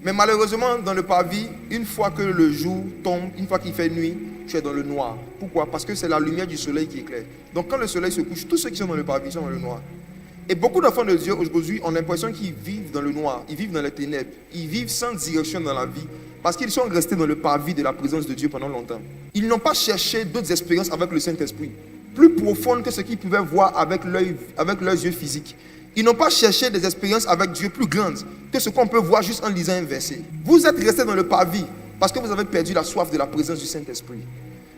Mais malheureusement, dans le parvis, une fois que le jour tombe, une fois qu'il fait nuit, tu es dans le noir. Pourquoi? Parce que c'est la lumière du soleil qui éclaire. Donc quand le soleil se couche, tous ceux qui sont dans le parvis sont dans le noir. Et beaucoup d'enfants de Dieu aujourd'hui ont l'impression qu'ils vivent dans le noir, ils vivent dans les ténèbres, ils vivent sans direction dans la vie, parce qu'ils sont restés dans le parvis de la présence de Dieu pendant longtemps. Ils n'ont pas cherché d'autres expériences avec le Saint-Esprit, plus profondes que ce qu'ils pouvaient voir avec leurs yeux physiques. Ils n'ont pas cherché des expériences avec Dieu plus grandes que ce qu'on peut voir juste en lisant un verset. Vous êtes restés dans le parvis parce que vous avez perdu la soif de la présence du Saint-Esprit.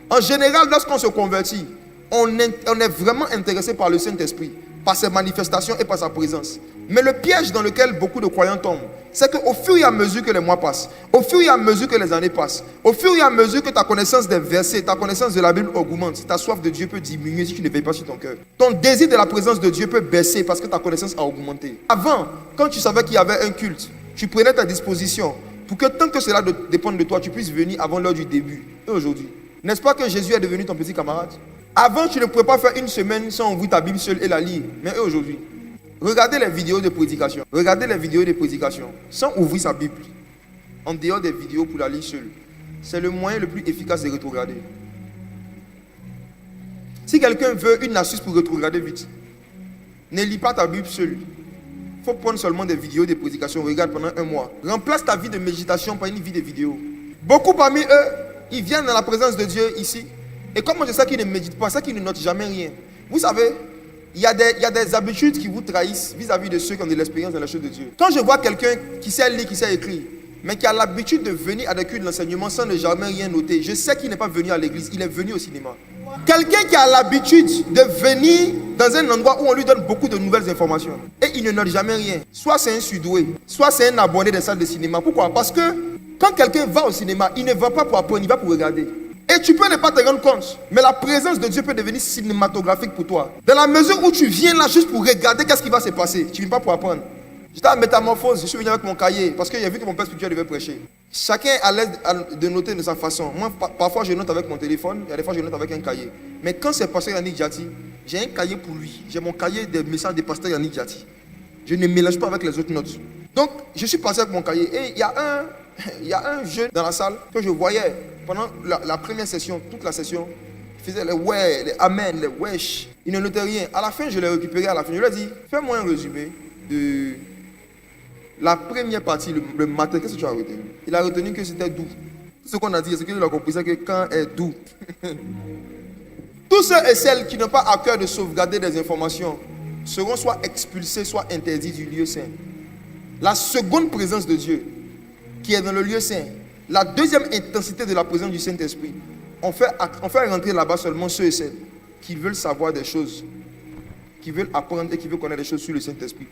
En général, lorsqu'on se convertit, on est vraiment intéressé par le Saint-Esprit, par ses manifestations et par sa présence. Mais le piège dans lequel beaucoup de croyants tombent, c'est qu'au fur et à mesure que les mois passent, au fur et à mesure que les années passent, au fur et à mesure que ta connaissance des versets, ta connaissance de la Bible augmente, ta soif de Dieu peut diminuer si tu ne veilles pas sur ton cœur. Ton désir de la présence de Dieu peut baisser parce que ta connaissance a augmenté. Avant, quand tu savais qu'il y avait un culte, tu prenais ta disposition pour que tant que cela dépend de toi, tu puisses venir avant l'heure du début. Et aujourd'hui, n'est-ce pas que Jésus est devenu ton petit camarade? Avant, tu ne pouvais pas faire une semaine sans ouvrir ta Bible seule et la lire. Mais aujourd'hui, regardez les vidéos de prédication. Regardez les vidéos de prédication sans ouvrir sa Bible. En dehors des vidéos pour la lire seule. C'est le moyen le plus efficace de rétrograder. Si quelqu'un veut une astuce pour rétrograder vite, ne lis pas ta Bible seule. Il faut prendre seulement des vidéos de prédication. Regarde pendant un mois. Remplace ta vie de méditation par une vie de vidéo. Beaucoup parmi eux, ils viennent dans la présence de Dieu ici. Et comme je sais qu'ils ne méditent pas, c'est qu'ils ne notent jamais rien. Vous savez, il y a des habitudes qui vous trahissent vis-à-vis de ceux qui ont de l'expérience dans la chose de Dieu. Quand je vois quelqu'un qui sait lire, qui sait écrire, mais qui a l'habitude de venir à des cultes d'enseignement sans ne jamais rien noter, je sais qu'il n'est pas venu à l'église, il est venu au cinéma. Quelqu'un qui a l'habitude de venir dans un endroit où on lui donne beaucoup de nouvelles informations et il ne note jamais rien, soit c'est un surdoué, soit c'est un abonné des salles de cinéma. Pourquoi? Parce que quand quelqu'un va au cinéma, il ne va pas pour apprendre, il va pour regarder. Et tu peux ne pas te rendre compte, mais la présence de Dieu peut devenir cinématographique pour toi. Dans la mesure où tu viens là juste pour regarder qu'est-ce qui va se passer, tu ne viens pas pour apprendre. J'étais à Métamorphose, je suis venu avec mon cahier parce que j'ai vu que mon père spirituel devait prêcher. Chacun est à l'aise de noter de sa façon. Moi, parfois je note avec mon téléphone, il y a des fois je note avec un cahier. Mais quand c'est pasteur Yannick Diati, j'ai un cahier pour lui. J'ai mon cahier des messages des pasteurs Yannick Diati. Je ne mélange pas avec les autres notes. Donc, je suis passé avec mon cahier et il y a un jeune dans la salle que je voyais pendant la première session, toute la session. Il faisait les ouais, les amen, les wesh. Il ne notait rien. À la fin, je l'ai récupéré à la fin. Je lui ai dit, fais-moi un résumé de la première partie, le matin. Qu'est-ce que tu as retenu? Il a retenu que c'était doux. Tout ce qu'on a dit, c'est qu'il a compris, c'est que quand est doux. Tous ceux et celles qui n'ont pas à cœur de sauvegarder des informations seront soit expulsés, soit interdits du lieu saint. La seconde présence de Dieu, qui est dans le lieu saint, la deuxième intensité de la présence du Saint-Esprit, on fait rentrer là-bas seulement ceux et celles qui veulent savoir des choses, qui veulent apprendre et qui veulent connaître des choses sur le Saint-Esprit.